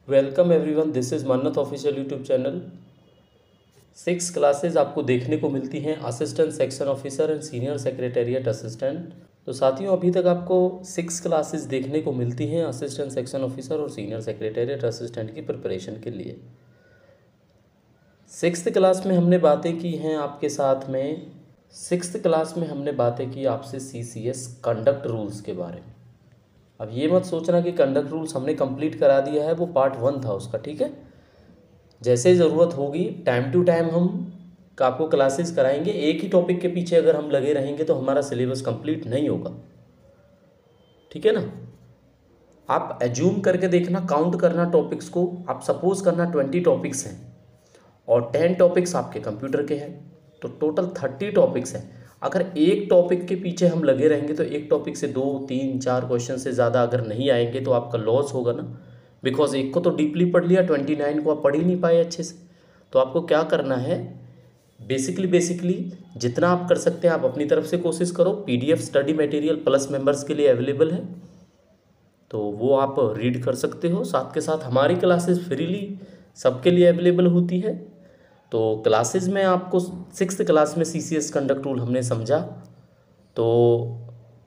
Welcome everyone, this is मन्नत official YouTube channel. 6 classes आपको देखने को मिलती हैं, assistant section officer and senior secretariat assistant. तो साथियों, अभी तक आपको 6 क्लासेज देखने को मिलती हैं असिस्टेंट सेक्शन ऑफिसर और सीनियर सेक्रेटेरिएट असिस्टेंट की प्रिपरेशन के लिए। 6th क्लास में हमने बातें की हैं आपके साथ में। 6th क्लास में हमने बातें की आपसे CCS कंडक्ट रूल्स के बारे में। अब ये मत सोचना कि कंडक्ट रूल्स हमने कंप्लीट करा दिया है, वो पार्ट 1 था उसका, ठीक है। जैसे ज़रूरत होगी टाइम टू टाइम हम आपको क्लासेस कराएंगे। एक ही टॉपिक के पीछे अगर हम लगे रहेंगे तो हमारा सिलेबस कंप्लीट नहीं होगा, ठीक है ना। आप एज्यूम करके देखना, काउंट करना टॉपिक्स को। आप सपोज करना 20 टॉपिक्स हैं और 10 टॉपिक्स आपके कंप्यूटर के हैं, तो टोटल 30 टॉपिक्स हैं। अगर एक टॉपिक के पीछे हम लगे रहेंगे तो एक टॉपिक से 2, 3, 4 क्वेश्चन से ज़्यादा अगर नहीं आएंगे तो आपका लॉस होगा ना। बिकॉज एक को तो डीपली पढ़ लिया, 29 को आप पढ़ ही नहीं पाए अच्छे से। तो आपको क्या करना है, बेसिकली जितना आप कर सकते हैं आप अपनी तरफ से कोशिश करो। PDF study material plus members के लिए अवेलेबल है, तो वो आप रीड कर सकते हो। साथ के साथ हमारी क्लासेस फ्रीली सबके लिए अवेलेबल होती है। तो क्लासेस में आपको 6th क्लास में CCS कंडक्ट रूल हमने समझा, तो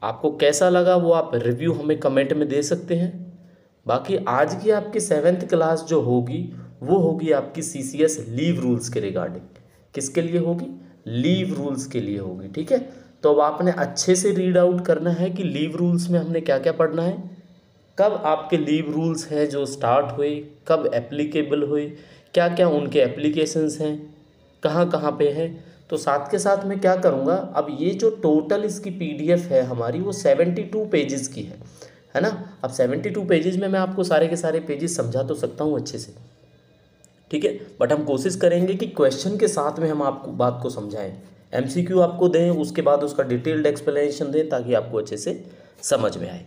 आपको कैसा लगा वो आप रिव्यू हमें कमेंट में दे सकते हैं। बाकी आज की आपकी 7th क्लास जो होगी वो होगी आपकी CCS लीव रूल्स के रिगार्डिंग। किसके लिए होगी? लीव रूल्स के लिए होगी, ठीक है। तो अब आपने अच्छे से रीड आउट करना है कि लीव रूल्स में हमने क्या क्या पढ़ना है, कब आपके लीव रूल्स हैं जो स्टार्ट हुए, कब एप्लीकेबल हुए, क्या क्या उनके एप्लीकेशंस हैं, कहाँ कहाँ पे हैं। तो साथ के साथ मैं क्या करूँगा, अब ये जो टोटल इसकी PDF है हमारी वो 72 पेजेस की है ना। अब 72 पेजेस में मैं आपको सारे के सारे पेजेस समझा तो सकता हूँ अच्छे से, ठीक है। बट हम कोशिश करेंगे कि क्वेश्चन के साथ में हम आपको बात को समझाएं, MCQ आपको दें, उसके बाद उसका डिटेल्ड एक्सप्लेनेशन दें ताकि आपको अच्छे से समझ में आए।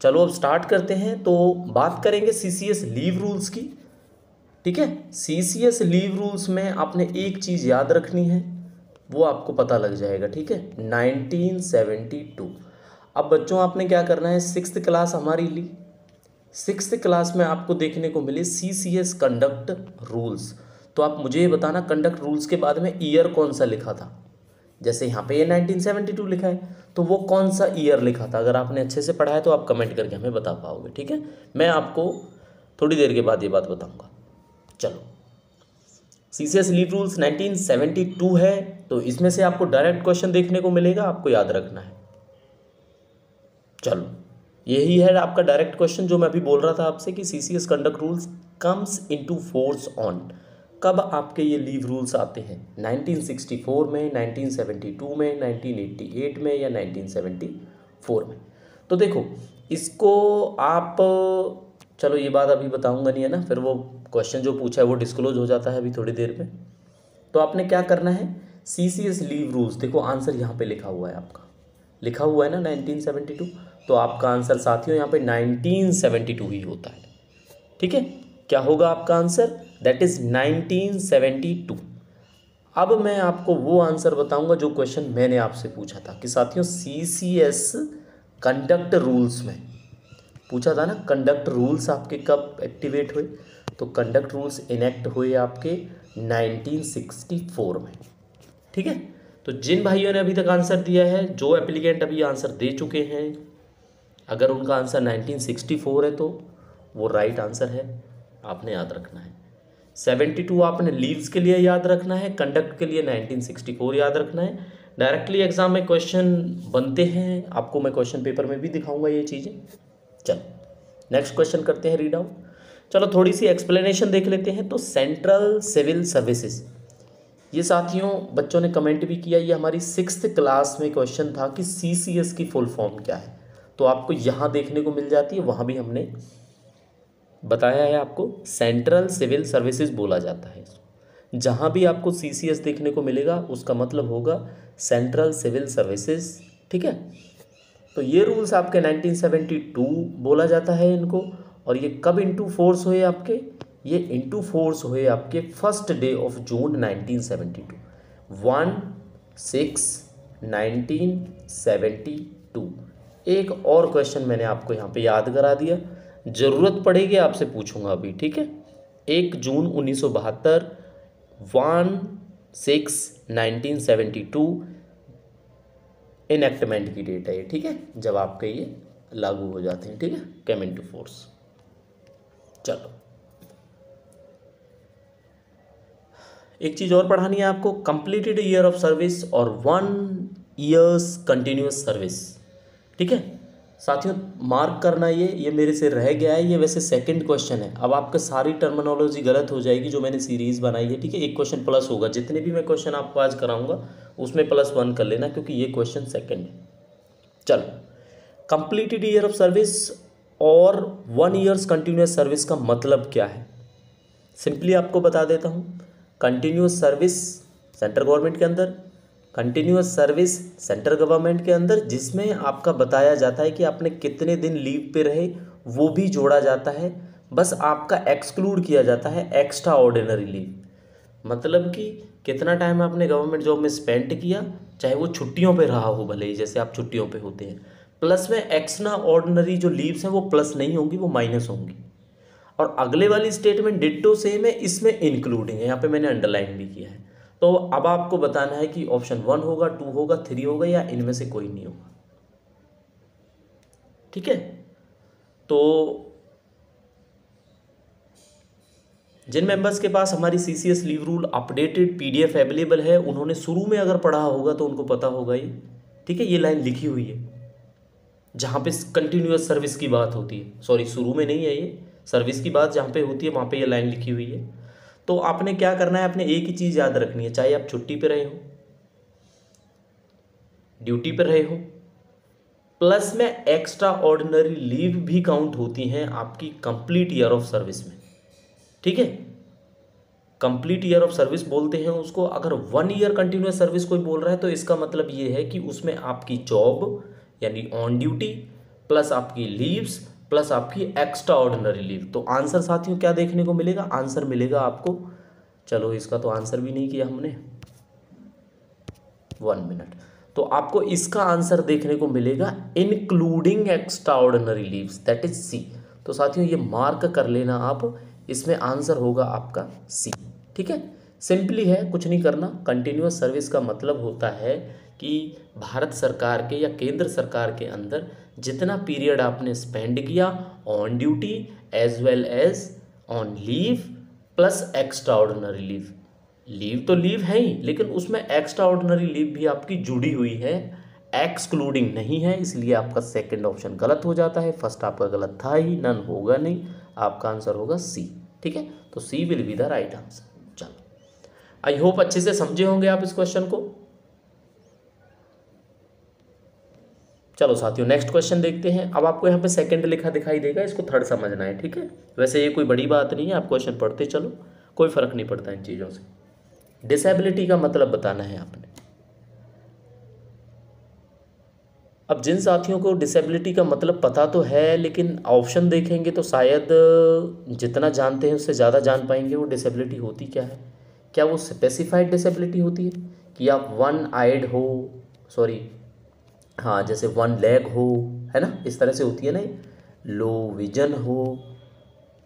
चलो अब स्टार्ट करते हैं। तो बात करेंगे CCS लीव रूल्स की, ठीक है। CCS लीव रूल्स में आपने एक चीज़ याद रखनी है, वो आपको पता लग जाएगा, ठीक है। 1972। अब बच्चों आपने क्या करना है, 6th क्लास हमारी ली, 6th क्लास में आपको देखने को मिले CCS कंडक्ट रूल्स। तो आप मुझे ये बताना कंडक्ट रूल्स के बाद में ईयर कौन सा लिखा था। जैसे यहाँ पे ये 1972 लिखा है, तो वो कौन सा ईयर लिखा था। अगर आपने अच्छे से पढ़ा है तो आप कमेंट करके हमें बता पाओगे, ठीक है। मैं आपको थोड़ी देर के बाद ये बात बताऊंगा। चलो, CCS लीव रूल्स 1972 है, तो इसमें से आपको डायरेक्ट क्वेश्चन देखने को मिलेगा, आपको याद रखना है। चलो, यही है आपका डायरेक्ट क्वेश्चन जो मैं अभी बोल रहा था आपसे कि CCS conduct rules comes into force on, कब आपके ये लीव रूल्स आते हैं, 1964 में, 1972 में, 1988 में या 1974 में। तो देखो, इसको आप, चलो ये बात अभी बताऊंगा नहीं है ना, फिर वो क्वेश्चन जो पूछा है वो डिस्क्लोज हो जाता है अभी थोड़ी देर में। तो आपने क्या करना है, CCS लीव रूल्स, देखो आंसर यहाँ पे लिखा हुआ है, आपका लिखा हुआ है ना 1972, तो आपका आंसर साथियों यहाँ पे 1972 ही होता है, ठीक है। क्या होगा आपका आंसर, दैट इज 1972। अब मैं आपको वो आंसर बताऊंगा जो क्वेश्चन मैंने आपसे पूछा था कि साथियों CCS कंडक्ट रूल्स में पूछा था ना, कंडक्ट रूल्स आपके कब एक्टिवेट हुए। तो कंडक्ट रूल्स इनेक्ट हुए आपके 1964 में, ठीक है। तो जिन भाइयों ने अभी तक आंसर दिया है, जो एप्लीकेंट अभी आंसर दे चुके हैं, अगर उनका आंसर 1964 है तो वो राइट आंसर है, आपने याद रखना है। 72 आपने लीव्स के लिए याद रखना है, कंडक्ट के लिए 1964 याद रखना है। डायरेक्टली एग्जाम में क्वेश्चन बनते हैं, आपको मैं क्वेश्चन पेपर में भी दिखाऊंगा ये चीज़ें। चलो नेक्स्ट क्वेश्चन करते हैं रीड आउट। चलो थोड़ी सी एक्सप्लेनेशन देख लेते हैं। तो सेंट्रल सिविल सर्विसेज, ये साथियों बच्चों ने कमेंट भी किया, ये हमारी 6th क्लास में क्वेश्चन था कि CCS की फुल फॉर्म क्या है। तो आपको यहाँ देखने को मिल जाती है, वहाँ भी हमने बताया है आपको, सेंट्रल सिविल सर्विसेज बोला जाता है। जहाँ भी आपको CCS देखने को मिलेगा उसका मतलब होगा सेंट्रल सिविल सर्विसेज, ठीक है। तो ये रूल्स आपके 1972 बोला जाता है इनको। और ये कब इंटू फोर्स हुए आपके, ये इंटू फोर्स हुए आपके 1 डे ऑफ जून 1972, 1/6/1972। एक और क्वेश्चन मैंने आपको यहाँ पे याद करा दिया, ज़रूरत पड़ेगी आपसे पूछूंगा अभी, ठीक है। 1 जून 1972, 1/6/1972 इनएक्टमेंट की डेट है ये, ठीक है, जब आपके ये लागू हो जाते हैं, ठीक है, केम इनटू फोर्स। चलो एक चीज़ और पढ़ानी है आपको, कंप्लीटेड ईयर ऑफ सर्विस और 1 ईयर्स कंटिन्यूस सर्विस, ठीक है साथियों। मार्क करना ये मेरे से रह गया है, ये वैसे सेकंड क्वेश्चन है। अब आपका सारी टर्मिनोलॉजी गलत हो जाएगी जो मैंने सीरीज़ बनाई है, ठीक है। एक क्वेश्चन प्लस होगा, जितने भी मैं क्वेश्चन आपको आज कराऊंगा उसमें +1 कर लेना, क्योंकि ये क्वेश्चन सेकंड है। चलो, कंप्लीटेड ईयर ऑफ सर्विस और 1 ईयर्स कंटिन्यूस सर्विस का मतलब क्या है, सिंपली आपको बता देता हूँ। कंटिन्यूस सर्विस सेंट्रल गवर्नमेंट के अंदर, कंटिन्यूस सर्विस सेंट्रल गवर्नमेंट के अंदर, जिसमें आपका बताया जाता है कि आपने कितने दिन लीव पे रहे, वो भी जोड़ा जाता है। बस आपका एक्सक्लूड किया जाता है एक्स्ट्रा ऑर्डिनरी लीव, मतलब कि कितना टाइम आपने गवर्नमेंट जॉब में स्पेंड किया, चाहे वो छुट्टियों पे रहा हो, भले ही जैसे आप छुट्टियों पे होते हैं। प्लस में एक्स्ट्रा ऑर्डिनरी जो लीव्स हैं वो प्लस नहीं होंगी, वो माइनस होंगी। और अगले वाली स्टेटमेंट डिट्टो सेम है, इसमें इंक्लूडिंग है, यहाँ पे मैंने अंडरलाइन भी किया है। तो अब आपको बताना है कि ऑप्शन 1 होगा, 2 होगा, 3 होगा, या इनमें से कोई नहीं होगा, ठीक है। तो जिन मेंबर्स के पास हमारी CCS leave rule updated PDF available है, उन्होंने शुरू में अगर पढ़ा होगा तो उनको पता होगा ये, ठीक है। ये लाइन लिखी हुई है जहाँ पे कंटिन्यूअस सर्विस की बात होती है, सॉरी शुरू में नहीं है, ये सर्विस की बात जहाँ पे होती है वहाँ पे ये लाइन लिखी हुई है। तो आपने क्या करना है, आपने एक ही चीज़ याद रखनी है, चाहे आप छुट्टी पे रहे हो, ड्यूटी पे रहे हो, प्लस में एक्स्ट्रा ऑर्डिनरी लीव भी काउंट होती हैं आपकी कंप्लीट ईयर ऑफ सर्विस में, ठीक है। कंप्लीट ईयर ऑफ सर्विस बोलते हैं उसको। अगर 1 ईयर कंटिन्यूअस सर्विस कोई बोल रहा है तो इसका मतलब ये है कि उसमें आपकी जॉब यानी ऑन ड्यूटी प्लस आपकी लीव्स प्लस आपकी एक्स्ट्रा ऑर्डिनरी लीव। तो आंसर साथियों क्या देखने को मिलेगा, आंसर मिलेगा आपको, चलो इसका तो आंसर भी नहीं किया हमने, 1 मिनट। तो आपको इसका आंसर देखने को मिलेगा including extra ordinary leaves, that is C। तो साथियों ये मार्क कर लेना आप, इसमें आंसर होगा आपका C, ठीक है। सिंपली है, कुछ नहीं करना। कंटिन्यूअस सर्विस का मतलब होता है कि भारत सरकार के या केंद्र सरकार के अंदर जितना पीरियड आपने स्पेंड किया on duty as well as on leave plus extra ordinary leave. Leave तो लीव है ही, लेकिन उसमें एक्स्ट्रा ऑर्डिनरी लीव भी आपकी जुड़ी हुई है, एक्सक्लूडिंग नहीं है, इसलिए आपका सेकंड ऑप्शन गलत हो जाता है। फर्स्ट आपका गलत था ही, नन होगा नहीं, आपका आंसर होगा C, ठीक है। तो C will be the right answer. चलो, आई होप अच्छे से समझे होंगे आप इस क्वेश्चन को। चलो साथियों नेक्स्ट क्वेश्चन देखते हैं। अब आपको यहाँ पे सेकंड लिखा दिखाई देगा, इसको थर्ड समझना है, ठीक है। वैसे ये कोई बड़ी बात नहीं है, आप क्वेश्चन पढ़ते चलो, कोई फर्क नहीं पड़ता इन चीज़ों से। डिसेबिलिटी का मतलब बताना है आपने। अब जिन साथियों को डिसेबिलिटी का मतलब पता तो है, लेकिन ऑप्शन देखेंगे तो शायद जितना जानते हैं उससे ज़्यादा जान पाएंगे वो डिसेबिलिटी होती क्या है। क्या वो स्पेसिफाइड डिसेबिलिटी होती है कि आप 1 आइड हो, सॉरी हाँ जैसे 1 लेग हो, है ना, इस तरह से होती है ना। लो विजन हो,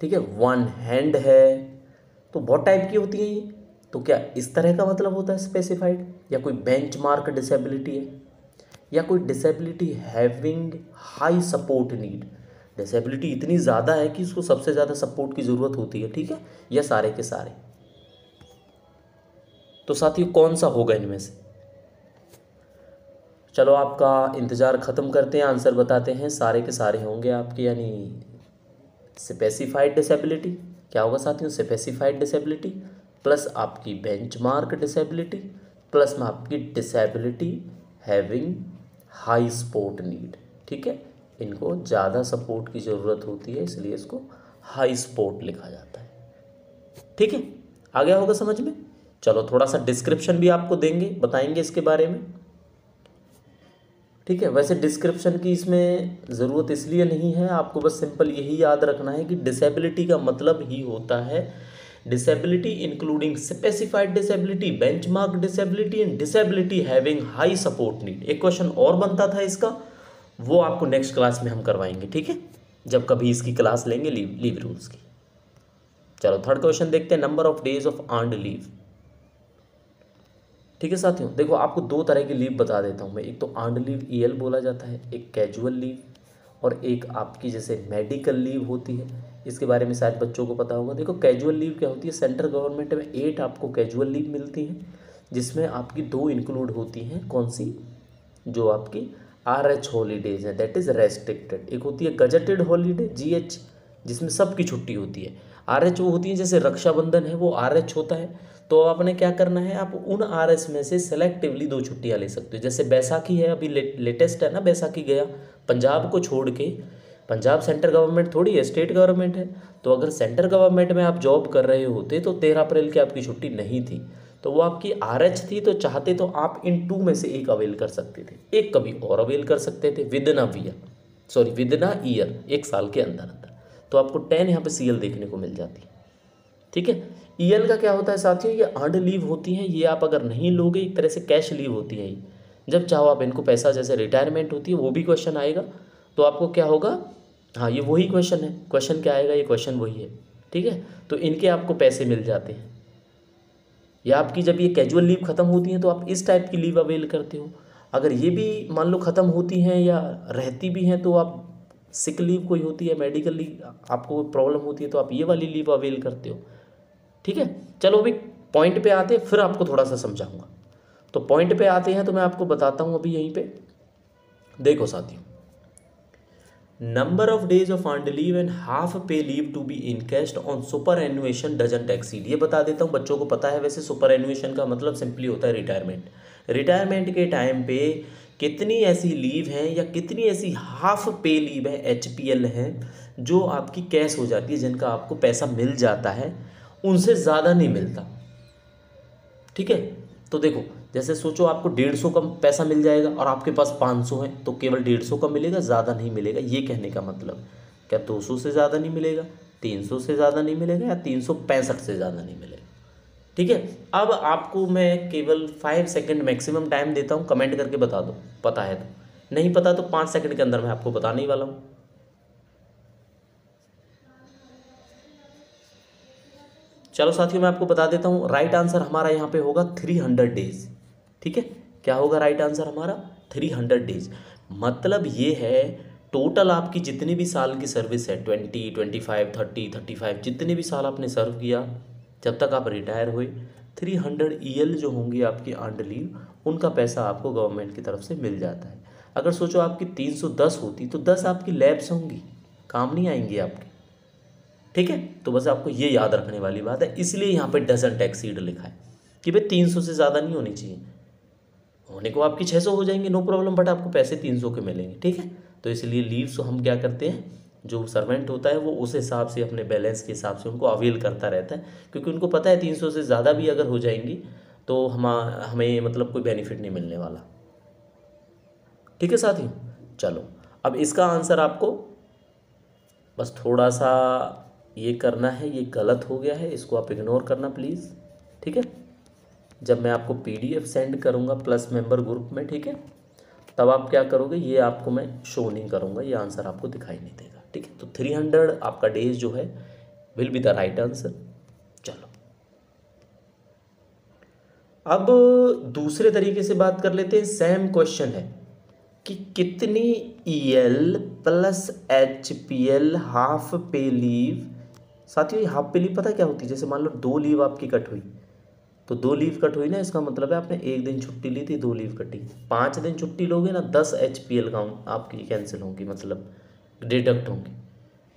ठीक है, 1 हैंड है, तो बहुत टाइप की होती है ये। तो क्या इस तरह का मतलब होता है स्पेसिफाइड, या कोई बेंचमार्क डिसेबिलिटी है, या कोई disability having high support need, disability इतनी ज़्यादा है कि उसको सबसे ज़्यादा सपोर्ट की ज़रूरत होती है, ठीक है, या सारे के सारे। तो साथियों कौन सा होगा इनमें से। चलो आपका इंतज़ार ख़त्म करते हैं, आंसर बताते हैं। सारे के सारे होंगे आपके, यानी स्पेसिफाइड डिसेबिलिटी। क्या होगा साथियों, स्पेसिफाइड डिसेबिलिटी प्लस आपकी बेंचमार्क डिसेबिलिटी प्लस में आपकी disability having high support need, ठीक है। इनको ज़्यादा सपोर्ट की ज़रूरत होती है, इसलिए इसको हाई सपोर्ट लिखा जाता है, ठीक है। आ गया होगा समझ में। चलो थोड़ा सा डिस्क्रिप्शन भी आपको देंगे, बताएंगे इसके बारे में, ठीक है। वैसे डिस्क्रिप्शन की इसमें ज़रूरत इसलिए नहीं है, आपको बस सिंपल यही याद रखना है कि डिसेबिलिटी का मतलब ही होता है disability including specified disability, benchmark disability and disability having high support need. एक क्वेश्चन और बनता था इसका, वो आपको नेक्स्ट क्लास में हम करवाएंगे, ठीक है। जब कभी इसकी क्लास लेंगे लीव रूल्स की। चलो थर्ड क्वेश्चन देखते हैं, number of days of earned leave. ठीक है साथियों, देखो आपको दो तरह की लीव बता देता हूँ मैं, एक तो अर्न्ड लीव ईएल बोला जाता है, एक कैजुअल लीव, और एक आपकी जैसे मेडिकल लीव होती है। इसके बारे में शायद बच्चों को पता होगा। देखो कैजुअल लीव क्या होती है, सेंट्रल गवर्नमेंट में 8 आपको कैजुअल लीव मिलती हैं, जिसमें आपकी 2 इंक्लूड होती हैं। कौन सी? जो आपकी RH हॉलीडेज है, दैट इज़ रेस्ट्रिक्टेड। एक होती है गजटेड हॉलीडे GH, जिसमें सबकी छुट्टी होती है। RH वो होती है, जैसे रक्षाबंधन है वो RH होता है। तो आपने क्या करना है, आप उन RH में से सेलेक्टिवली 2 छुट्टियाँ ले सकते हो। जैसे बैसाखी है, अभी लेटेस्ट है ना बैसाखी गया, पंजाब को छोड़ के। पंजाब सेंट्रल गवर्नमेंट थोड़ी है, स्टेट गवर्नमेंट है। तो अगर सेंट्रल गवर्नमेंट में आप जॉब कर रहे होते तो 13 अप्रैल की आपकी छुट्टी नहीं थी, तो वो आपकी RH थी। तो चाहते तो आप इन 2 में से एक अवेल कर सकते थे, एक कभी और अवेल कर सकते थे विद इन अ ईयर, 1 साल के अंदर अंदर। तो आपको 10 यहाँ पे CL देखने को मिल जाती है। ठीक है। EL का क्या होता है साथियों, ये अर्न्ड लीव होती हैं, ये आप अगर नहीं लोगे एक तरह से कैश लीव होती है ये। जब चाहो आप इनको पैसा, जैसे रिटायरमेंट होती है वो भी क्वेश्चन आएगा, तो आपको क्या होगा, हाँ ये वही क्वेश्चन है। क्वेश्चन क्या आएगा, ये क्वेश्चन वही है। ठीक है, तो इनके आपको पैसे मिल जाते हैं। या आपकी जब ये कैजुअल लीव ख़त्म होती हैं तो आप इस टाइप की लीव अवेल करते हो। अगर ये भी मान लो ख़त्म होती हैं या रहती भी हैं, तो आप सिक लीव कोई होती है, मेडिकल लीव, आपको प्रॉब्लम होती है तो आप ये वाली लीव अवेल करते हो। ठीक है, चलो अभी पॉइंट पे आते हैं, फिर आपको थोड़ा सा समझाऊंगा। तो पॉइंट पे आते हैं तो मैं आपको बताता हूँ अभी यहीं पे। देखो साथियों, number of days of earned leave and half pay leave to be encashed on superannuation doesn't exceed. ये बता देता हूँ, बच्चों को पता है वैसे। सुपर एनुएशन का मतलब सिंपली होता है रिटायरमेंट। रिटायरमेंट के टाइम पे कितनी ऐसी लीव हैं या कितनी ऐसी हाफ पे लीव है, HPL हैं, जो आपकी कैश हो जाती है, जिनका आपको पैसा मिल जाता है, उनसे ज़्यादा नहीं मिलता। ठीक है, तो देखो जैसे सोचो आपको 150 का पैसा मिल जाएगा और आपके पास 500 है, तो केवल 150 का मिलेगा, ज़्यादा नहीं मिलेगा। ये कहने का मतलब क्या 200 से ज़्यादा नहीं मिलेगा, 300 से ज़्यादा नहीं मिलेगा, या 365 से ज़्यादा नहीं मिलेगा। ठीक है, अब आपको मैं केवल 5 सेकंड मैक्सिमम टाइम देता हूँ, कमेंट करके बता दो पता है तो। नहीं पता तो 5 सेकंड के अंदर मैं आपको बताने ही वाला हूँ। चलो साथियों, मैं आपको बता देता हूँ, राइट आंसर हमारा यहाँ पे होगा 300 डेज। ठीक है, क्या होगा राइट आंसर हमारा, 300 डेज। मतलब ये है टोटल आपकी जितनी भी साल की सर्विस है, 20, 25, 30, 35, जितने भी साल आपने सर्व किया जब तक आप रिटायर हुए, 300 EL जो होंगी आपकी अर्न्ड लीव, उनका पैसा आपको गवर्नमेंट की तरफ से मिल जाता है। अगर सोचो आपकी 310 होती तो 10 आपकी लैप्स होंगी, काम नहीं आएंगी आपके। ठीक है, तो बस आपको ये याद रखने वाली बात है, इसलिए यहाँ पे डजंट एक्सीड लिखा है कि भाई 300 से ज़्यादा नहीं होनी चाहिए। होने को आपकी 600 हो जाएंगे, नो प्रॉब्लम, बट आपको पैसे 300 के मिलेंगे। ठीक है, तो इसलिए लीव्स हम क्या करते हैं, जो सर्वेंट होता है वो उस हिसाब से अपने बैलेंस के हिसाब से उनको अवेल करता रहता है, क्योंकि उनको पता है 300 से ज़्यादा भी अगर हो जाएंगी तो हमें मतलब कोई बेनिफिट नहीं मिलने वाला। ठीक है साथियों, चलो अब इसका आंसर आपको बस थोड़ा सा ये करना है, ये गलत हो गया है, इसको आप इग्नोर करना प्लीज़। ठीक है, जब मैं आपको PDF सेंड करूँगा प्लस मेंबर ग्रुप में, ठीक है, तब आप क्या करोगे, ये आपको मैं शो नहीं करूँगा, ये आंसर आपको दिखाई नहीं देगा। ठीक है, तो 300 आपका डेज जो है will be the right answer. चलो अब दूसरे तरीके से बात कर लेते हैं। सेम क्वेश्चन है कि कितनी EL plus HPL half pay leave. साथियों, ये हाफ पे लीव पता क्या होती है, जैसे मान लो 2 लीव आपकी कट हुई, तो 2 लीव कट हुई ना, इसका मतलब है आपने 1 दिन छुट्टी ली थी, 2 लीव कटी। 5 दिन छुट्टी लोगे ना, 10 HPL काउंट आपकी कैंसिल होंगी, मतलब डिडक्ट होंगी।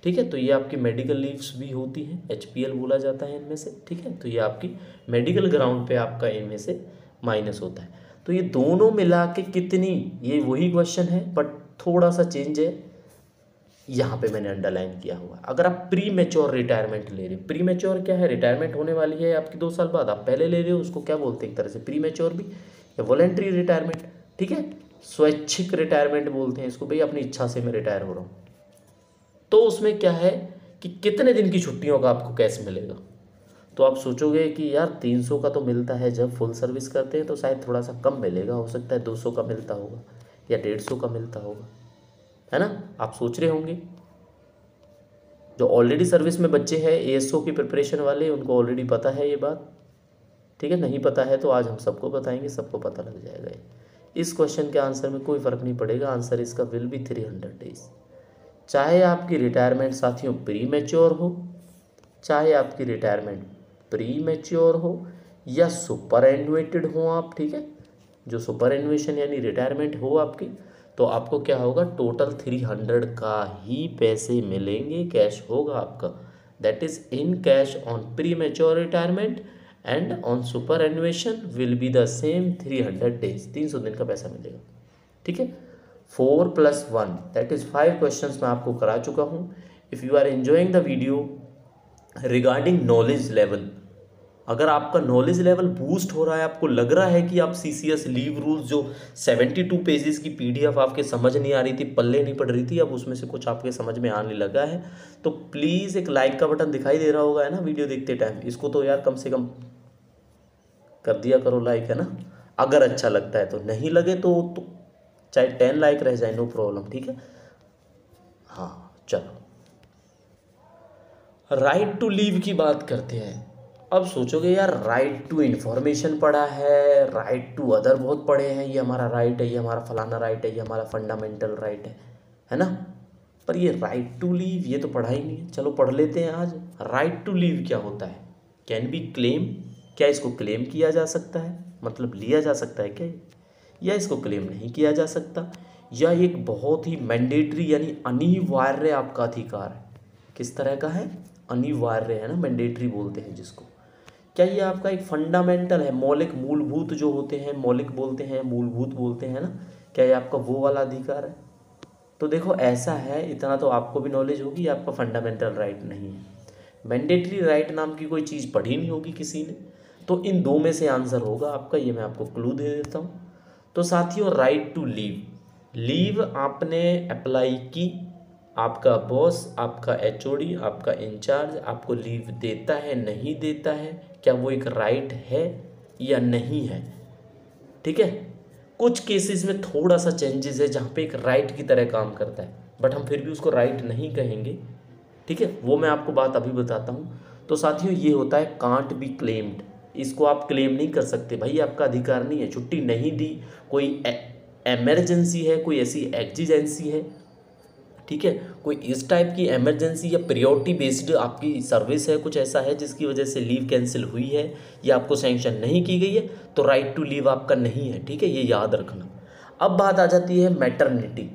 ठीक है, तो ये आपकी मेडिकल लीव्स भी होती हैं, HPL बोला जाता है इनमें से। ठीक है, तो ये आपकी मेडिकल ग्राउंड पे आपका इनमें से माइनस होता है। तो ये दोनों मिला के कितनी, ये वही क्वेश्चन है बट थोड़ा सा चेंज है, यहाँ पे मैंने अंडरलाइन किया हुआ। अगर आप प्री मैच्योर रिटायरमेंट ले रहे हो, प्री मैच्योर क्या है, रिटायरमेंट होने वाली है आपकी 2 साल बाद, आप पहले ले रहे हो, उसको क्या बोलते हैं एक तरह से प्री मैच्योर भी, या वॉलेंट्री रिटायरमेंट। ठीक है, स्वैच्छिक रिटायरमेंट बोलते हैं इसको, भाई अपनी इच्छा से मैं रिटायर हो रहा हूँ। तो उसमें क्या है कि कितने दिन की छुट्टियों का आपको कैश मिलेगा। तो आप सोचोगे कि यार 300 का तो मिलता है जब फुल सर्विस करते हैं, तो शायद थोड़ा सा कम मिलेगा, हो सकता है 200 का मिलता होगा या 150 का मिलता होगा, है ना, आप सोच रहे होंगे। जो ऑलरेडी सर्विस में बच्चे हैं एएसओ की प्रिपरेशन वाले, उनको ऑलरेडी पता है ये बात, ठीक है। नहीं पता है तो आज हम सबको बताएंगे, सबको पता लग जाएगा। इस क्वेश्चन के आंसर में कोई फ़र्क नहीं पड़ेगा, आंसर इसका विल बी 300 डेज। चाहे आपकी रिटायरमेंट साथियों प्री मैच्योर हो, चाहे आपकी रिटायरमेंट प्री मैच्योर हो या सुपर एन्युएटेड हो आप, ठीक है। जो सुपर एन्युएशन यानी रिटायरमेंट हो आपकी, तो आपको क्या होगा, टोटल 300 का ही पैसे मिलेंगे, कैश होगा आपका। That is encash on premature retirement and on superannuation will be the same 300 days, 300 दिन का पैसा मिलेगा, ठीक है। 4 + 1 दैट इज 5 क्वेश्चंस मैं आपको करा चुका हूँ। If you are enjoying the video regarding knowledge level, अगर आपका नॉलेज लेवल बूस्ट हो रहा है, आपको लग रहा है कि आप सीसीएस लीव रूल्स जो 72 पेजेस की पीडीएफ आपके समझ नहीं आ रही थी, पल्ले नहीं पड़ रही थी, अब उसमें से कुछ आपके समझ में आने लगा है, तो प्लीज़ एक लाइक का बटन दिखाई दे रहा होगा, है ना, वीडियो देखते टाइम, इसको तो यार कम से कम कर दिया करो लाइक, है ना, अगर अच्छा लगता है तो। नहीं लगे तो चाहे 10 लाइक रह जाए, नो प्रॉब्लम, ठीक है। हाँ चलो, राइट टू लीव की बात करते हैं। अब सोचोगे यार राइट टू इन्फॉर्मेशन पढ़ा है, राइट टू अदर बहुत पढ़े हैं, ये हमारा राइट है, ये हमारा फलाना राइट है, ये हमारा फंडामेंटल राइट है ना, पर ये राइट टू लीव ये तो पढ़ा ही नहीं है। चलो पढ़ लेते हैं आज, राइट टू लीव क्या होता है, कैन बी क्लेम, क्या इसको क्लेम किया जा सकता है, मतलब लिया जा सकता है क्या, या इसको क्लेम नहीं किया जा सकता, या एक बहुत ही मैंडेटरी यानी अनिवार्य आपका अधिकार है। किस तरह का है, अनिवार्य है ना, मैंडेटरी बोलते हैं जिसको। क्या ये आपका एक फंडामेंटल है, मौलिक मूलभूत जो होते हैं, मौलिक बोलते हैं, मूलभूत बोलते हैं ना, क्या ये आपका वो वाला अधिकार है। तो देखो ऐसा है, इतना तो आपको भी नॉलेज होगी, आपका फंडामेंटल राइट नहीं है, मैंडेटरी राइट नाम की कोई चीज़ पढ़ी नहीं होगी किसी ने, तो इन दो में से आंसर होगा आपका, ये मैं आपको क्लू दे देता हूँ। तो साथियों राइट टू लीव, लीव आपने अप्लाई की, आपका बॉस, आपका एचओडी, आपका इंचार्ज आपको लीव देता है, नहीं देता है, क्या वो एक राइट है या नहीं है, ठीक है। कुछ केसेस में थोड़ा सा चेंजेस है जहाँ पे एक राइट की तरह काम करता है, बट हम फिर भी उसको राइट नहीं कहेंगे, ठीक है, वो मैं आपको बात अभी बताता हूँ। तो साथियों ये होता है कांट बी क्लेम्ड, इसको आप क्लेम नहीं कर सकते भाई, आपका अधिकार नहीं है, छुट्टी नहीं दी, कोई एमरजेंसी है, कोई ऐसी एग्जिजेंसी है, ठीक है, कोई इस टाइप की इमरजेंसी या प्रायोरिटी बेस्ड आपकी सर्विस है, कुछ ऐसा है जिसकी वजह से लीव कैंसिल हुई है या आपको सैंक्शन नहीं की गई है, तो राइट टू लीव आपका नहीं है, ठीक है, ये याद रखना। अब बात आ जाती है मैटरनिटी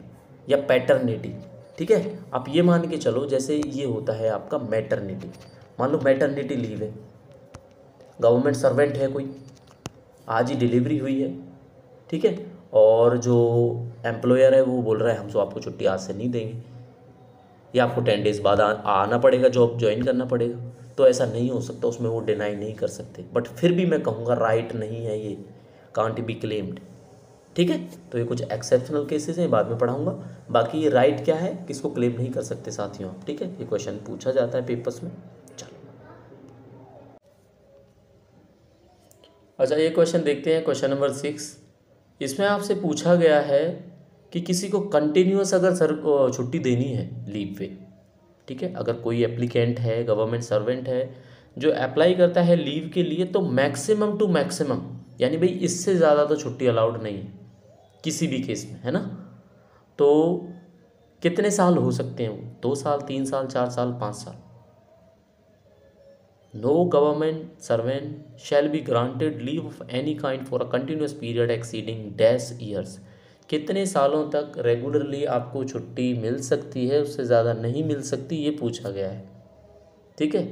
या पैटर्निटी, ठीक है। आप ये मान के चलो जैसे ये होता है आपका मैटरनिटी, मान लो मैटरनिटी लीव है, गवर्नमेंट सर्वेंट है कोई, आज ही डिलीवरी हुई है, ठीक है, और जो एम्प्लॉयर है वो बोल रहा है हम तो आपको छुट्टी आज से नहीं देंगे, या आपको 10 डेज़ बाद आना पड़ेगा, जॉब ज्वाइन करना पड़ेगा, तो ऐसा नहीं हो सकता, उसमें वो डिनाई नहीं कर सकते, बट फिर भी मैं कहूँगा राइट नहीं है ये, कांट बी क्लेम्ड, ठीक है। तो ये कुछ एक्सेप्शनल केसेस हैं, बाद में पढ़ाऊँगा, बाकी ये राइट क्या है, किसको क्लेम नहीं कर सकते साथियों, ठीक है, ये क्वेश्चन पूछा जाता है पेपर्स में। चलो अच्छा, ये क्वेश्चन देखते हैं, क्वेश्चन नंबर 6। इसमें आपसे पूछा गया है कि किसी को कंटिन्यूअस अगर छुट्टी देनी है लीव पे, ठीक है, अगर कोई एप्लीकेंट है, गवर्नमेंट सर्वेंट है जो अप्लाई करता है लीव के लिए, तो मैक्सिमम टू मैक्सिमम यानी भाई इससे ज़्यादा तो छुट्टी अलाउड नहीं है किसी भी केस में, है ना। तो कितने साल हो सकते हैं वो, 2 साल, 3 साल, 4 साल, 5 साल। No government servant shall be granted leave of any kind for a continuous period exceeding dash years। कितने सालों तक रेगुलरली आपको छुट्टी मिल सकती है, उससे ज़्यादा नहीं मिल सकती, ये पूछा गया है, ठीक है।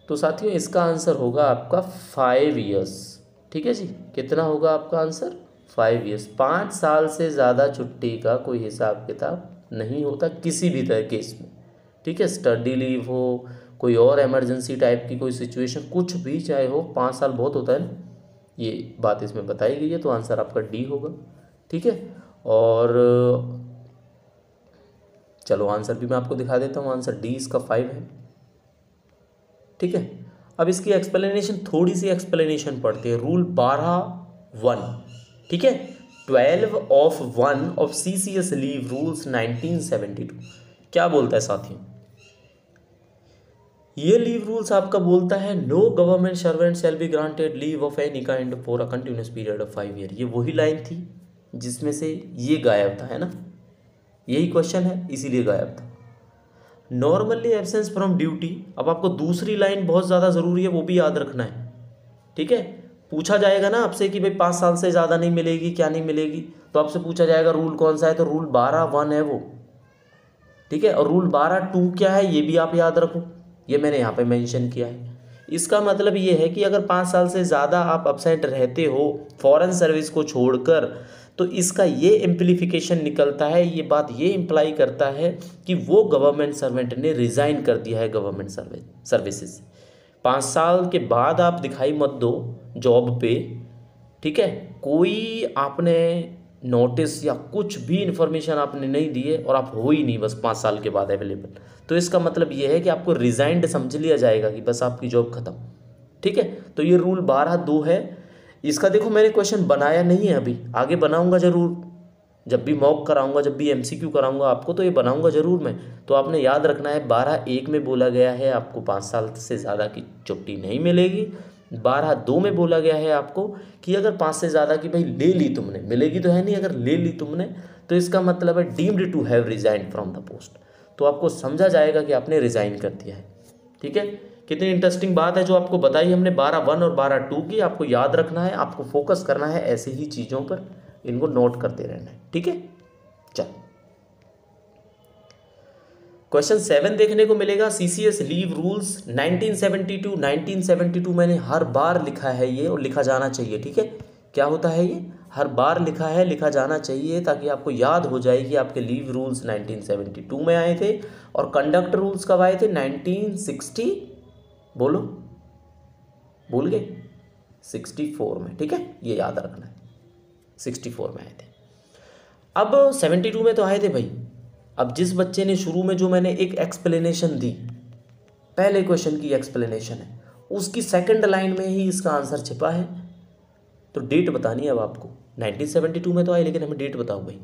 तो साथियों इसका आंसर होगा आपका 5 ईयर्स, ठीक है जी, कितना होगा आपका आंसर, 5 ईयर्स। 5 साल से ज़्यादा छुट्टी का कोई हिसाब किताब नहीं होता किसी भी तरह केस में, ठीक है, स्टडी लीव हो, कोई और इमरजेंसी टाइप की कोई सिचुएशन, कुछ भी चाहे हो, 5 साल बहुत होता है ना, ये बात इसमें बताई गई है, तो आंसर आपका डी होगा, ठीक है। और चलो आंसर भी मैं आपको दिखा देता हूँ, आंसर डी इसका 5 है, ठीक है। अब इसकी एक्सप्लेनेशन, थोड़ी सी एक्सप्लेनेशन पढ़ते हैं, रूल 12(1), ठीक है, 12(1) ऑफ CCS लीव रूल्स 1972 क्या बोलता है साथियों, ये लीव रूल्स आपका बोलता है no government servant shall be granted leave of any kind for a continuous period of 5 year. ये वही लाइन थी जिसमें से ये गायब था, है ना, यही क्वेश्चन है इसीलिए गायब था। नॉर्मली एब्सेंस फ्रॉम ड्यूटी, अब आपको दूसरी लाइन बहुत ज़्यादा ज़रूरी है, वो भी याद रखना है, ठीक है। पूछा जाएगा ना आपसे कि भाई 5 साल से ज़्यादा नहीं मिलेगी, क्या नहीं मिलेगी, तो आपसे पूछा जाएगा रूल कौन सा है, तो रूल 12(1) है वो, ठीक है। और रूल 12(2) क्या है ये भी आप याद रखो, ये मैंने यहाँ पे मेंशन किया है। इसका मतलब ये है कि अगर 5 साल से ज़्यादा आप अपसेंट रहते हो फॉरेन सर्विस को छोड़कर, तो इसका ये इम्प्लीफिकेशन निकलता है, ये बात ये इम्प्लाई करता है कि वो गवर्नमेंट सर्वेंट ने रिज़ाइन कर दिया है गवर्नमेंट सर्विसेज से। 5 साल के बाद आप दिखाई मत दो जॉब पे, ठीक है, कोई आपने नोटिस या कुछ भी इन्फॉर्मेशन आपने नहीं दी है और आप हो ही नहीं बस 5 साल के बाद अवेलेबल, तो इसका मतलब ये है कि आपको रिजाइंड समझ लिया जाएगा कि बस आपकी जॉब खत्म, ठीक है। तो ये रूल 12(2) है। इसका देखो मैंने क्वेश्चन बनाया नहीं है अभी, आगे बनाऊंगा ज़रूर, जब भी मॉक कराऊंगा, जब भी एमसीक्यू कराऊंगा आपको, तो ये बनाऊंगा ज़रूर मैं। तो आपने याद रखना है 12(1) में बोला गया है आपको 5 साल से ज़्यादा की छुट्टी नहीं मिलेगी, 12(2) में बोला गया है आपको कि अगर 5 से ज़्यादा की भाई ले ली तुमने, मिलेगी तो है नहीं, अगर ले ली तुमने तो इसका मतलब है deemed to have resign from the post, तो आपको समझा जाएगा कि आपने रिज़ाइन कर दिया है, ठीक है। कितनी इंटरेस्टिंग बात है जो आपको बताई हमने 12(1) और 12(2) की, आपको याद रखना है, आपको फोकस करना है ऐसे ही चीज़ों पर, इनको नोट करते रहना है, ठीक है। चल क्वेश्चन 7 देखने को मिलेगा, सीसीएस लीव रूल्स 1972 मैंने हर बार लिखा है ये, और लिखा जाना चाहिए, ठीक है। क्या होता है ये, हर बार लिखा है, लिखा जाना चाहिए, ताकि आपको याद हो जाए कि आपके लीव रूल्स 1972 में आए थे और कंडक्ट रूल्स कब आए थे, 1960, बोलो, भूल गए, 64 में, ठीक है, ये याद रखना है, 64 में आए थे। अब 72 में तो आए थे भाई। अब जिस बच्चे ने शुरू में जो मैंने एक एक्सप्लेनेशन दी, पहले क्वेश्चन की एक्सप्लेनेशन है, उसकी सेकंड लाइन में ही इसका आंसर छिपा है, तो डेट बतानी है अब आपको। 1972 में तो आए, लेकिन हमें डेट बताओ भाई,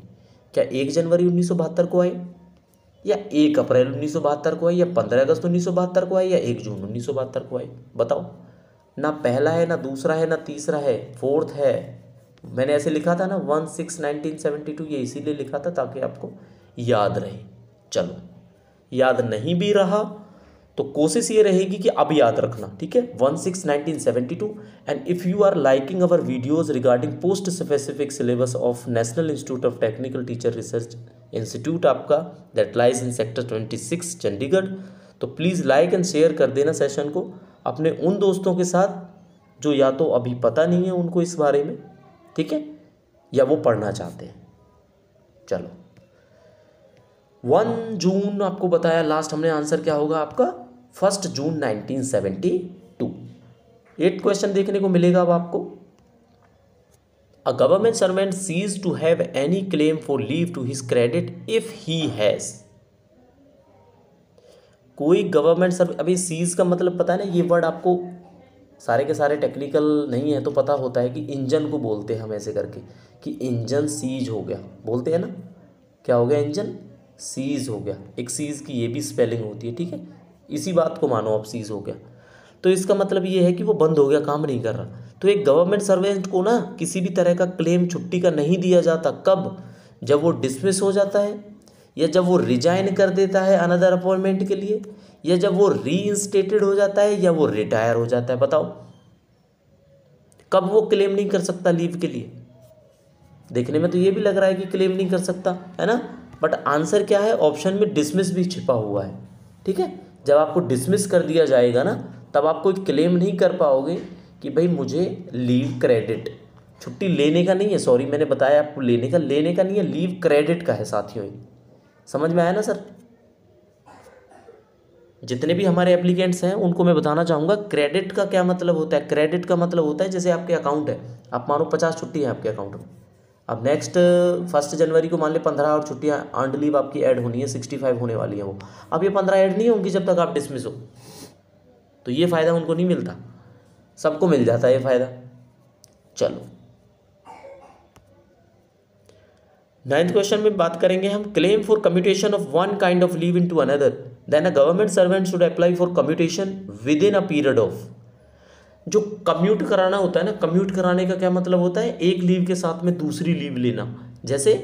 क्या 1 जनवरी 1972 को आए, या 1 अप्रैल 1972 को आए, या 15 अगस्त 1972 को आए, या 1 जून 1972 को आए, बताओ। ना पहला है, ना दूसरा है, ना तीसरा है, फोर्थ है। मैंने ऐसे लिखा था ना 1/6/1972, ये इसीलिए लिखा था ताकि आपको याद रहे। चलो याद नहीं भी रहा तो कोशिश ये रहेगी कि अब याद रखना, ठीक है, 1/6/1972। And if you are liking our videos regarding post specific syllabus of national institute of technical teacher research institute आपका, that lies in sector 26 Chandigarh, तो प्लीज़ लाइक एंड शेयर कर देना सेशन को अपने उन दोस्तों के साथ जो या तो अभी पता नहीं है उनको इस बारे में, ठीक है, या वो पढ़ना चाहते हैं। चलो 1 जून आपको बताया लास्ट हमने, आंसर क्या होगा आपका 1 जून 1972। 8 क्वेश्चन देखने को मिलेगा अब आपको। A government servant cease to have any claim for leave to his credit if he has, कोई गवर्नमेंट सर्वेंट, अभी सीज का मतलब पता है ना, ये वर्ड आपको सारे के सारे टेक्निकल नहीं है तो पता होता है कि इंजन को बोलते हैं हम ऐसे करके, कि इंजन सीज हो गया, बोलते हैं ना, क्या हो गया, इंजन सीज हो गया, एक सीज की ये भी स्पेलिंग होती है, ठीक है, इसी बात को मानो अब सीज हो गया, तो इसका मतलब ये है कि वो बंद हो गया, काम नहीं कर रहा। तो एक गवर्नमेंट सर्वेंट को ना किसी भी तरह का क्लेम छुट्टी का नहीं दिया जाता, कब, जब वो डिसमिस हो जाता है, या जब वो रिजाइन कर देता है अनदर अपॉइंटमेंट के लिए, या जब वो रीइंस्टेटेड हो जाता है, या वो रिटायर हो जाता है। बताओ कब वो क्लेम नहीं कर सकता लीव के लिए। देखने में तो ये भी लग रहा है कि क्लेम नहीं कर सकता, है ना, बट आंसर क्या है, ऑप्शन में डिसमिस भी छिपा हुआ है, ठीक है। जब आपको डिसमिस कर दिया जाएगा ना, तब आप कोई क्लेम नहीं कर पाओगे कि भाई मुझे लीव क्रेडिट, छुट्टी लेने का नहीं है, सॉरी मैंने बताया आपको लेने का नहीं है, लीव क्रेडिट का है साथियों, समझ में आया ना सर। जितने भी हमारे एप्लीकेंट्स हैं उनको मैं बताना चाहूँगा क्रेडिट का क्या मतलब होता है। क्रेडिट का मतलब होता है जैसे आपके अकाउंट है, आप मानो 50 छुट्टी है आपके अकाउंट में, अब नेक्स्ट 1 जनवरी को मान ले 15 और छुट्टियाँ अर्नड लीव आपकी ऐड होनी है, 65 होने वाली है वो, अब ये 15 ऐड नहीं होंगी जब तक आप डिसमिस हो, तो ये फ़ायदा उनको नहीं मिलता, सबको मिल जाता है ये फ़ायदा। चलो 9th क्वेश्चन में बात करेंगे हम, claim for commutation of one kind of leave into another then a government servant should apply for commutation within a period of. जो कम्यूट कराना होता है ना, कम्यूट कराने का क्या मतलब होता है, एक लीव के साथ में दूसरी लीव लेना। जैसे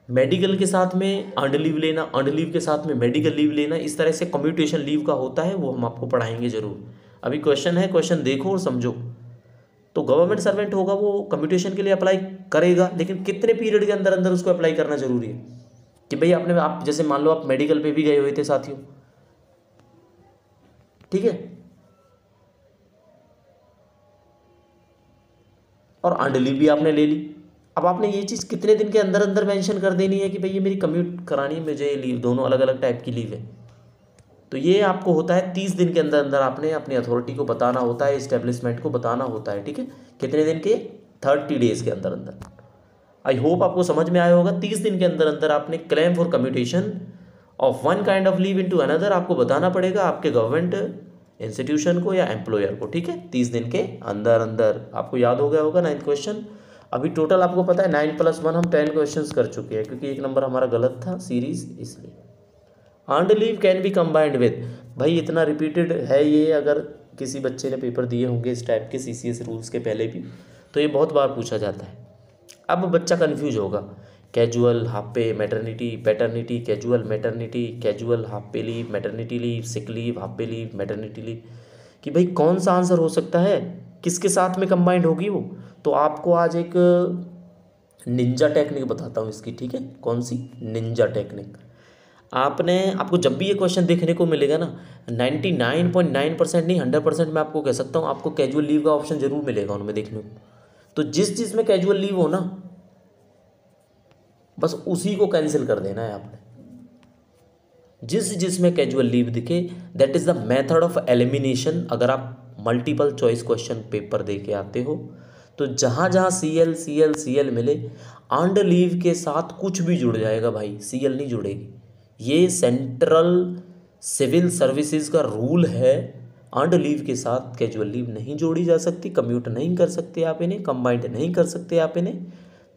मेडिकल के साथ में अर्नड लीव लेना, अर्नड लीव के साथ में मेडिकल लीव लेना, इस तरह से कम्यूटेशन लीव का होता है, वो हम आपको पढ़ाएंगे जरूर। अभी क्वेश्चन है, क्वेश्चन देखो और समझो। तो गवर्नमेंट सर्वेंट होगा वो कम्यूटेशन के लिए अप्लाई करेगा, लेकिन कितने पीरियड के अंदर अंदर उसको अप्लाई करना जरूरी है कि भाई आप जैसे मान लो आप मेडिकल पे भी गए हुए थे साथियों, ठीक है, और अर्नड लीव भी आपने ले ली। अब आपने ये चीज़ कितने दिन के अंदर अंदर मेंशन कर देनी है कि भाई ये मेरी कम्यूट करानी है, मुझे लीव, दोनों अलग अलग टाइप की लीव है। तो ये आपको होता है 30 दिन के अंदर अंदर आपने अपनी अथॉरिटी को बताना होता है, इस्टेब्लिशमेंट को बताना होता है, ठीक है। कितने दिन के, 30 डेज के अंदर अंदर। आई होप आपको समझ में आया होगा। 30 दिन के अंदर अंदर आपने claim for commutation of one kind of leave into another आपको बताना पड़ेगा आपके गवर्नमेंट इंस्टीट्यूशन को या एम्प्लॉयर को, ठीक है, 30 दिन के अंदर अंदर। आपको याद हो गया होगा 9th क्वेश्चन। अभी टोटल आपको पता है 9+1 हम 10 क्वेश्चंस कर चुके हैं, क्योंकि एक नंबर हमारा गलत था सीरीज, इसलिए। Earned leave can be combined with, भाई इतना रिपीटेड है ये, अगर किसी बच्चे ने पेपर दिए होंगे इस टाइप के CCS रूल्स के पहले भी, तो ये बहुत बार पूछा जाता है। अब बच्चा कंफ्यूज होगा, casual, half pay, maternity, paternity, casual, maternity, casual, half pay leave, maternity leave, sick leave, half pay leave, maternity leave, कि भाई कौन सा आंसर हो सकता है, किसके साथ में कंबाइंड होगी वो। तो आपको आज एक निंजा टेक्निक बताता हूँ इसकी, ठीक है। कौन सी? Ninja technique. आपको जब भी ये क्वेश्चन देखने को मिलेगा ना, 99.9% नहीं 100% मैं आपको कह सकता हूँ, आपको कैजुअल लीव का ऑप्शन जरूर मिलेगा उनमें देखने को। तो जिस में कैजुअल लीव हो ना, बस उसी को कैंसिल कर देना है आपने। जिसमें कैजुअल लीव दिखे, that is the method of elimination. अगर आप मल्टीपल चॉइस क्वेश्चन पेपर दे के आते हो, तो जहाँ जहाँ CL मिले, अर्नड लीव के साथ कुछ भी जुड़ जाएगा भाई, CL नहीं जुड़ेगी। ये सेंट्रल सिविल सर्विसेज का रूल है, अर्नड लीव के साथ कैजुअल लीव नहीं जोड़ी जा सकती, कम्यूट नहीं कर सकते आप इन्हें, कंबाइंड नहीं कर सकते आप इन्हें।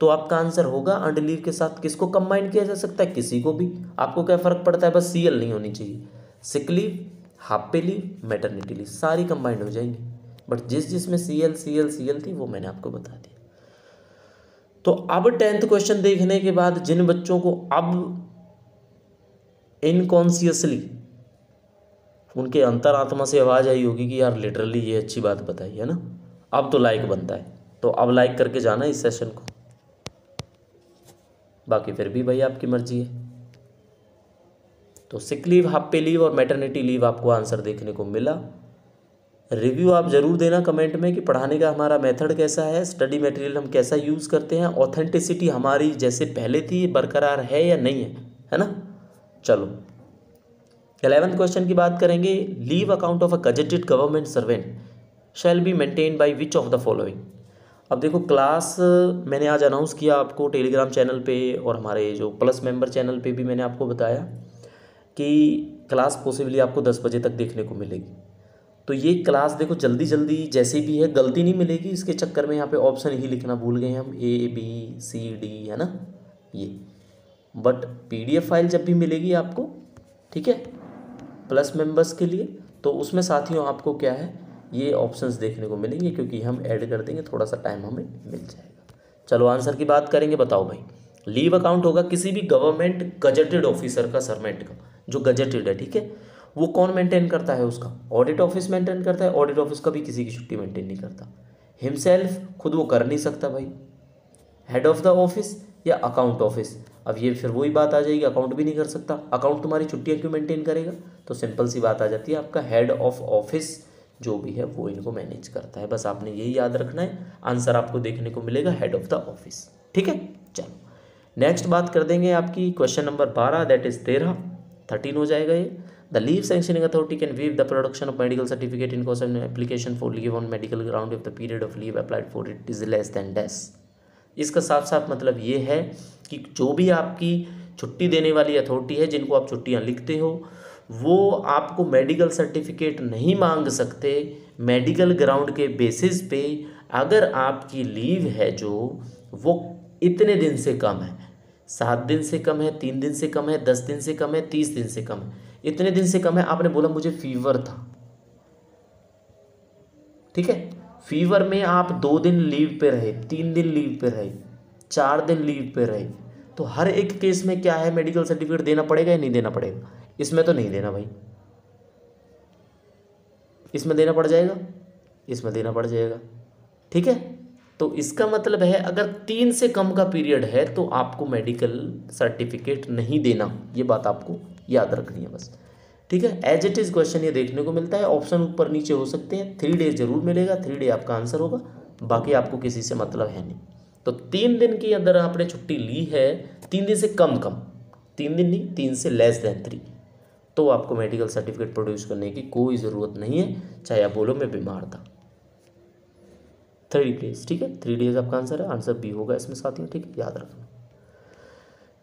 तो आपका आंसर होगा अर्नड लीव के साथ किसको कंबाइन किया जा सकता है, किसी को भी। आपको क्या फ़र्क पड़ता है, बस CL नहीं होनी चाहिए। सिक leave, half pay leave, maternity leave सारी कंबाइंड हो जाएंगी, बट जिसमें CL थी वो मैंने आपको बता दिया। तो अब 10th क्वेश्चन देखने के बाद जिन बच्चों को अब इनकॉन्शियसली उनके अंतरात्मा से आवाज़ आई होगी कि यार लिटरली ये अच्छी बात बताई है ना, अब तो लाइक बनता है, तो अब लाइक करके जाना इस सेशन को, बाकी फिर भी भाई आपकी मर्जी है। तो सिक लीव, हाफ पे लीव और मैटरनिटी लीव आपको आंसर देखने को मिला। रिव्यू आप ज़रूर देना कमेंट में कि पढ़ाने का हमारा मेथड कैसा है, स्टडी मटेरियल हम कैसा यूज़ करते हैं, ऑथेंटिसिटी हमारी जैसे पहले थी बरकरार है या नहीं है ना। चलो 11th क्वेश्चन की बात करेंगे। Leave account of a gazetted government servant shall be maintain by which of the following. अब देखो क्लास मैंने आज अनाउंस किया आपको टेलीग्राम चैनल पे, और हमारे जो प्लस मेंबर चैनल पे भी मैंने आपको बताया कि क्लास पॉसिबली आपको 10 बजे तक देखने को मिलेगी। तो ये क्लास देखो जल्दी जल्दी जैसे भी है, गलती नहीं मिलेगी इसके चक्कर में। यहाँ पे ऑप्शन ही लिखना भूल गए हम, ABCD है ना ये, बट PDF फाइल जब भी मिलेगी आपको, ठीक है, प्लस मेंबर्स के लिए, तो उसमें साथियों आपको क्या है, ये ऑप्शंस देखने को मिलेंगे, क्योंकि हम ऐड कर देंगे, थोड़ा सा टाइम हमें मिल जाएगा। चलो आंसर की बात करेंगे। बताओ भाई, लीव अकाउंट होगा किसी भी गवर्नमेंट गजेटेड ऑफिसर का, सर्वेंट का जो गजेटेड है, ठीक है, वो कौन मेंटेन करता है, उसका ऑडिट ऑफिस मेंटेन करता है। ऑडिट ऑफिस कभी किसी की छुट्टी मेंटेन नहीं करता, हिमसेल्फ खुद वो कर नहीं सकता भाई, हेड ऑफ द ऑफिस या अकाउंट ऑफिस। अब ये फिर वही बात आ जाएगी, अकाउंट भी नहीं कर सकता, अकाउंट तुम्हारी छुट्टियाँ क्यों मेंटेन करेगा। तो सिंपल सी बात आ जाती है, आपका हेड ऑफ ऑफिस जो भी है वो इनको मैनेज करता है। बस आपने यही याद रखना है, आंसर आपको देखने को मिलेगा हेड ऑफ द ऑफिस, ठीक है। चलो नेक्स्ट बात कर देंगे आपकी क्वेश्चन नंबर 12, दैट इज 13 हो जाएगा ये। The leave sanctioning authority can waive the production of medical certificate in course of application for leave on medical ground if the period of leave applied for it is less than dash. इसका साफ साफ मतलब ये है कि जो भी आपकी छुट्टी देने वाली अथॉरिटी है, जिनको आप छुट्टियां लिखते हो, वो आपको मेडिकल सर्टिफिकेट नहीं मांग सकते मेडिकल ग्राउंड के बेसिस पे, अगर आपकी लीव है जो वो इतने दिन से कम है। 7 दिन से कम है, 3 दिन से कम है, 10 दिन से कम है, 30 दिन से कम है, इतने दिन से कम है। आपने बोला मुझे फीवर था, ठीक है, फीवर में आप 2 दिन लीव पे रहे, 3 दिन लीव पे रहे, 4 दिन लीव पे रहे, तो हर एक केस में क्या है, मेडिकल सर्टिफिकेट देना पड़ेगा या नहीं देना पड़ेगा? इसमें तो नहीं देना भाई, इसमें देना पड़ जाएगा, इसमें देना पड़ जाएगा, ठीक है। तो इसका मतलब है अगर 3 से कम का पीरियड है तो आपको मेडिकल सर्टिफिकेट नहीं देना, ये बात आपको याद रखनी है बस, ठीक है। एज इट इज़ क्वेश्चन ये देखने को मिलता है, ऑप्शन ऊपर नीचे हो सकते हैं, 3 डेज जरूर मिलेगा, 3 डे आपका आंसर होगा, बाकी आपको किसी से मतलब है नहीं। तो 3 दिन की अंदर आपने छुट्टी ली है, 3 दिन से कम, 3 दिन नहीं, 3 से लेस देन 3, तो आपको मेडिकल सर्टिफिकेट प्रोड्यूस करने की कोई ज़रूरत नहीं है, चाहे आप बोलो मैं बीमार था। 3 डेज, ठीक है, 3 डेज आपका आंसर है, आंसर बी होगा इसमें साथियों, ठीक है, याद रखना।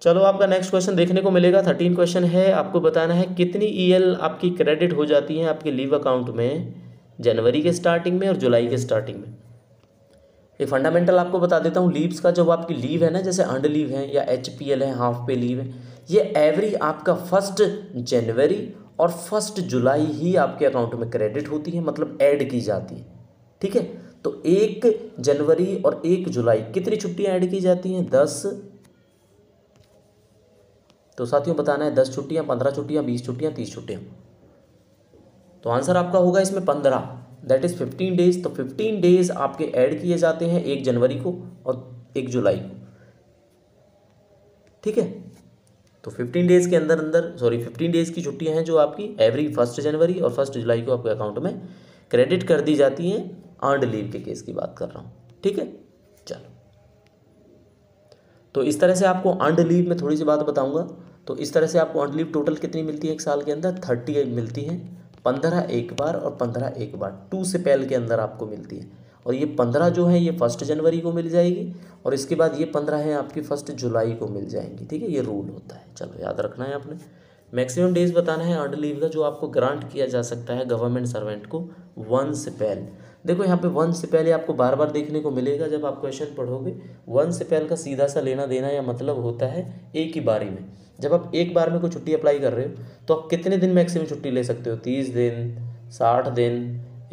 चलो आपका नेक्स्ट क्वेश्चन देखने को मिलेगा, 13 क्वेश्चन है, आपको बताना है कितनी ईएल आपकी क्रेडिट हो जाती है आपके लीव अकाउंट में जनवरी के स्टार्टिंग में और जुलाई के स्टार्टिंग में। ये फंडामेंटल आपको बता देता हूँ, लीव्स का जो आपकी लीव है ना, जैसे अर्नड लीव है या HPL है, हाफ पे लीव है, ये एवरी आपका 1 जनवरी और 1 जुलाई ही आपके अकाउंट में क्रेडिट होती है, मतलब ऐड की जाती है, ठीक है। तो 1 जनवरी और 1 जुलाई कितनी छुट्टियां ऐड की जाती हैं? 10। तो साथियों बताना है 10 छुट्टियां, 15 छुट्टियां, 20 छुट्टियां, 30 छुट्टियां। तो आंसर आपका होगा इसमें 15, दैट इज 15 डेज। तो 15 डेज आपके ऐड किए जाते हैं 1 जनवरी को और 1 जुलाई को, ठीक है। तो 15 डेज के अंदर 15 डेज की छुट्टियां हैं जो आपकी एवरी 1 जनवरी और 1 जुलाई को आपके अकाउंट में क्रेडिट कर दी जाती हैं, अर्नड लीव के केस की बात कर रहा हूँ, ठीक है। चलो, तो इस तरह से आपको अर्नड लीव में थोड़ी सी बात बताऊंगा। तो इस तरह से आपको अर्नड लीव टोटल कितनी मिलती है एक साल के अंदर? 30 मिलती है, 15 एक बार और 15 एक बार, 2 से पहले के अंदर आपको मिलती है। और ये 15 जो है ये 1 जनवरी को मिल जाएगी और इसके बाद ये 15 है आपकी 1 जुलाई को मिल जाएंगी, ठीक है, ये रूल होता है। चलो याद रखना है आपने। मैक्सिमम डेज बताना है अर्नड लीव का जो आपको ग्रांट किया जा सकता है गवर्नमेंट सर्वेंट को 1 से पहले। देखो यहाँ पे 1 से पहले आपको बार बार देखने को मिलेगा जब आप क्वेश्चन पढ़ोगे। 1 से पहले का सीधा सा लेना देना या मतलब होता है एक ही बारी में। जब आप एक बार में कोई छुट्टी अप्लाई कर रहे हो तो आप कितने दिन मैक्सिमम छुट्टी ले सकते हो? 30 दिन, 60 दिन,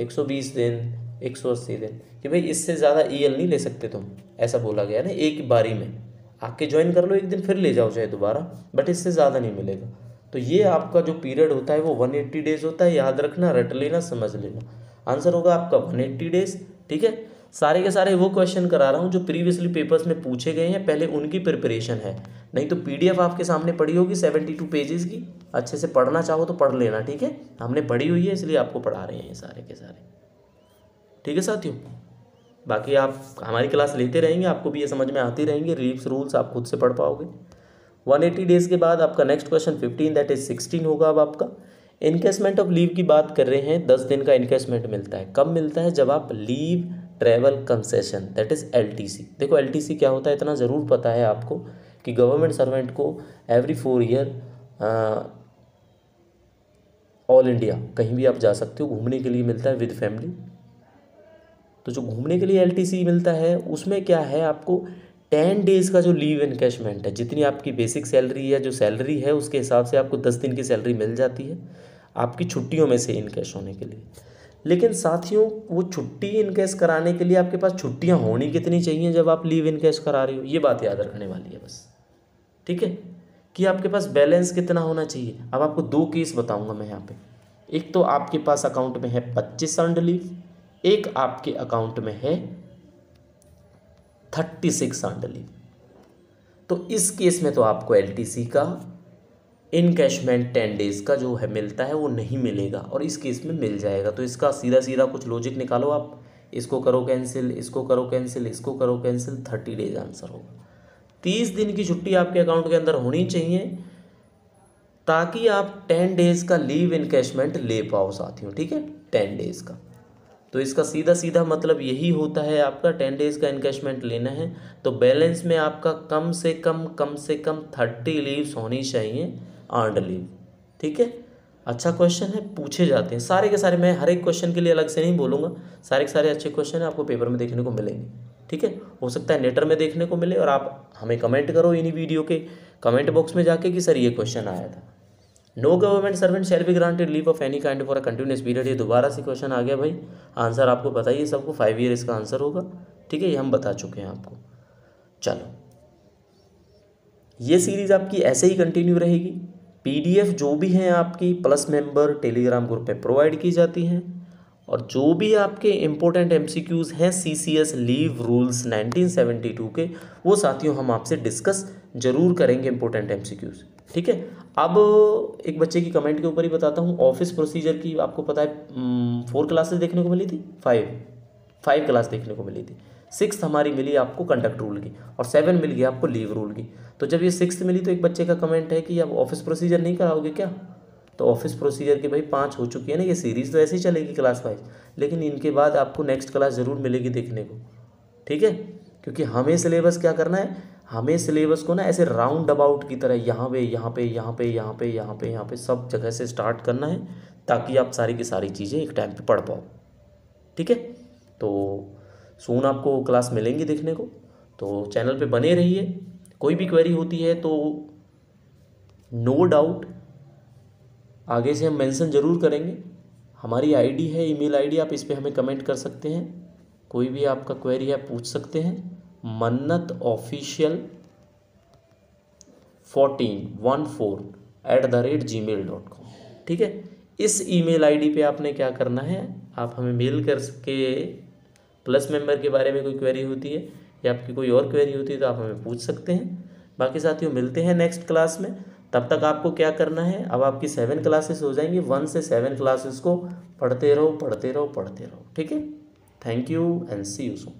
120 दिन, 180 दिन, कि भाई इससे ज़्यादा EL नहीं ले सकते तुम, ऐसा बोला गया ना। एक बारी में आके ज्वाइन कर लो, एक दिन फिर ले जाओ चाहे दोबारा, बट इससे ज़्यादा नहीं मिलेगा। तो ये आपका जो पीरियड होता है वो 180 डेज होता है, याद रखना, रट लेना, समझ लेना। आंसर होगा आपका 180 डेज, ठीक है। सारे के सारे वो क्वेश्चन करा रहा हूँ जो प्रीवियसली पेपर्स में पूछे गए हैं, पहले उनकी प्रिपरेशन है। नहीं तो PDF आपके सामने पड़ी होगी 72 पेजेस की, अच्छे से पढ़ना चाहो तो पढ़ लेना, ठीक है। हमने पढ़ी हुई है इसलिए आपको पढ़ा रहे हैं ये सारे के सारे, ठीक है साथियों। बाकी आप हमारी क्लास लेते रहेंगे, आपको भी ये समझ में आती रहेंगी, लीव्स रूल्स आप खुद से पढ़ पाओगे। 180 डेज के बाद आपका नेक्स्ट क्वेश्चन 15 दैट इज 16 होगा। अब आपका इनकेसमेंट ऑफ लीव की बात कर रहे हैं। 10 दिन का इनकेसमेंट मिलता है, कब मिलता है? जब आप leave travel concession that is LTC। देखो LTC क्या होता है इतना ज़रूर पता है आपको कि गवर्नमेंट सर्वेंट को एवरी 4 ईयर ऑल इंडिया कहीं भी आप जा सकते हो घूमने के लिए मिलता है विद फैमिली। तो जो घूमने के लिए LTC मिलता है उसमें क्या है, आपको 10 डेज़ का जो लीव इनकैशमेंट है, जितनी आपकी बेसिक सैलरी है, जो सैलरी है उसके हिसाब से आपको 10 दिन की सैलरी मिल जाती है आपकी छुट्टियों में से इनकैश होने के लिए। लेकिन साथियों वो छुट्टी इनकैश कराने के लिए आपके पास छुट्टियां होनी कितनी चाहिए जब आप लीव इनकैश करा रहे हो, ये बात याद रखने वाली है बस, ठीक है, कि आपके पास बैलेंस कितना होना चाहिए। अब आपको 2 केस बताऊंगा मैं यहाँ पे। एक तो आपके पास अकाउंट में है 25 अर्नड लीव, एक आपके अकाउंट में है 36 अर्नड लीव। तो इस केस में तो आपको LTC का इनकैशमेंट 10 डेज का जो है मिलता है वो नहीं मिलेगा और इस केस में मिल जाएगा। तो इसका सीधा सीधा कुछ लॉजिक निकालो आप, इसको करो कैंसिल, इसको करो कैंसिल, इसको करो कैंसिल, 30 डेज आंसर होगा। 30 दिन की छुट्टी आपके अकाउंट के अंदर होनी चाहिए ताकि आप 10 डेज का लीव इनकैशमेंट ले पाओ साथियों, ठीक है, 10 डेज का। तो इसका सीधा सीधा मतलब यही होता है, आपका 10 डेज का इनकैशमेंट लेना है तो बैलेंस में आपका कम से कम 30 लीव्स होनी चाहिए अर्नड लीव, ठीक है। अच्छा क्वेश्चन है, पूछे जाते हैं सारे के सारे, मैं हर एक क्वेश्चन के लिए अलग से नहीं बोलूँगा, सारे के सारे अच्छे क्वेश्चन है आपको पेपर में देखने को मिलेंगे, ठीक है, हो सकता है नेटर में देखने को मिले और आप हमें कमेंट करो इन्हीं वीडियो के कमेंट बॉक्स में जाके कि सर ये क्वेश्चन आया था। No government servant shall be granted leave of any kind for a continuous period. ये दोबारा से क्वेश्चन आ गया भाई, आंसर आपको बताइए सबको, 5 ईयर इसका आंसर होगा। ठीक है, ये हम बता चुके हैं आपको। चलो, ये सीरीज़ आपकी ऐसे ही कंटिन्यू रहेगी। पीडीएफ जो भी हैं आपकी प्लस मेंबर टेलीग्राम ग्रुप पे प्रोवाइड की जाती हैं, और जो भी आपके इम्पोर्टेंट एमसीक्यूज़ हैं सीसीएस लीव रूल्स 1972 के, वो साथियों हम आपसे डिस्कस जरूर करेंगे इम्पोर्टेंट एमसीक्यूज़। ठीक है, अब एक बच्चे की कमेंट के ऊपर ही बताता हूँ। ऑफिस प्रोसीजर की आपको पता है 4 क्लासेस देखने को मिली थी, 5 क्लास देखने को मिली थी। 6th हमारी मिली आपको कंडक्ट रूल की, और 7 मिल गया आपको लीव रूल की। तो जब ये 6th मिली तो एक बच्चे का कमेंट है कि अब ऑफिस प्रोसीजर नहीं कराओगे क्या? तो ऑफिस प्रोसीजर की भाई 5 हो चुकी है ना, ये सीरीज़ तो ऐसे ही चलेगी क्लास वाइज, लेकिन इनके बाद आपको नेक्स्ट क्लास ज़रूर मिलेगी देखने को। ठीक है, क्योंकि हमें सिलेबस क्या करना है, हमें सिलेबस को ना ऐसे राउंड अबाउट की तरह यहाँ पे यहाँ पे यहाँ पे यहाँ पे यहाँ पे यहाँ पे सब जगह से स्टार्ट करना है, ताकि आप सारी की सारी चीज़ें एक टाइम पे पढ़ पाओ। ठीक है, तो सून आपको क्लास मिलेंगी देखने को, तो चैनल पे बने रहिए। कोई भी क्वेरी होती है तो नो डाउट आगे से हम मेंशन ज़रूर करेंगे। हमारी आईडी है, ईमेल आईडी, आप इस पे हमें कमेंट कर सकते हैं। कोई भी आपका क्वेरी है पूछ सकते हैं। mannatofficial14 ठीक है, इस ईमेल आईडी पे आपने क्या करना है, आप हमें मेल कर के प्लस मेंबर के बारे में कोई क्वेरी होती है या आपकी कोई और क्वेरी होती है तो आप हमें पूछ सकते हैं। बाकी साथियों मिलते हैं नेक्स्ट क्लास में। तब तक आपको क्या करना है, अब आपकी 7 क्लासेस हो जाएंगी, 1 से 7 क्लासेस को पढ़ते रहो पढ़ते रहो पढ़ते रहो। ठीक है, thank you and see you soon.